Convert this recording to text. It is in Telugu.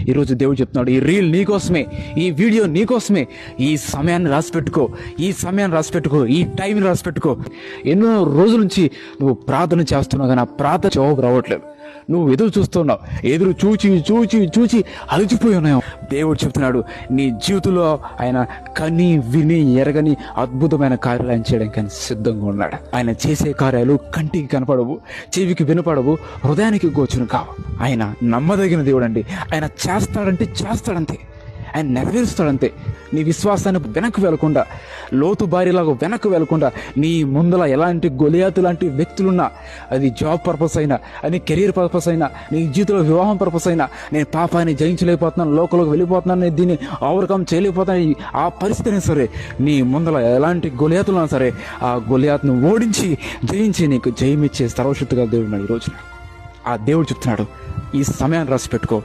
ఈరోజు దేవుడు చెప్తున్నాడు, ఈ రీల్ నీకోసమే, ఈ వీడియో నీకోసమే. ఈ సమయాన్ని రాసిపెట్టుకో, ఈ సమయాన్ని రాసిపెట్టుకో, ఈ టైంని రాసిపెట్టుకో. ఎన్నో రోజుల నుంచి నువ్వు ప్రార్థన చేస్తున్నావు కానీ ఆ ప్రార్థన జవాబు రావట్లేదు. నువ్వు ఎదురు చూస్తున్నావు, ఎదురు చూచి చూచి చూచి అలసిపోయి ఉన్నావు. దేవుడు చెప్తున్నాడు, నీ జీవితంలో ఆయన కని విని ఎరగని అద్భుతమైన కార్యాలు ఆయన చేయడానికి ఆయన సిద్ధంగా ఉన్నాడు. ఆయన చేసే కార్యాలు కంటికి కనపడవు, చెవికి వినపడవు, హృదయానికి గోచరం కావు. ఆయన నమ్మదగిన దేవుడు అండి. ఆయన చేస్తాడంటే చేస్తాడంతే, ఆయన నెరవేరుస్తాడంతే. నీ విశ్వాసాన్ని వెనక్కి వెళ్లకుండా, లోతు బారిలాగా వెనక్కి వెళ్లకుండా, నీ ముందల ఎలాంటి గొలియాతు లాంటి వ్యక్తులున్నా, అది జాబ్ పర్పస్ అయినా, అది కెరీర్ పర్పస్ అయినా, నీ జీవితంలో వివాహం పర్పస్ అయినా, నేను పాపాన్ని జయించలేకపోతున్నాను, లోకంలోకి వెళ్ళిపోతున్నాను, నేను దీన్ని ఓవర్కమ్ చేయలేకపోతున్నాను, ఆ పరిస్థితిని సరే, నీ ముందల ఎలాంటి గొలియాతులున్నా సరే, ఆ గొలియాతును ఓడించి జయించి నీకు జయమిచ్చే సర్వశక్తిగా దేవుడు ఉన్నాడు. ఈ రోజున ఆ దేవుడు చెప్తున్నాడు, ఈ సమయాన్ని రాసి పెట్టుకో,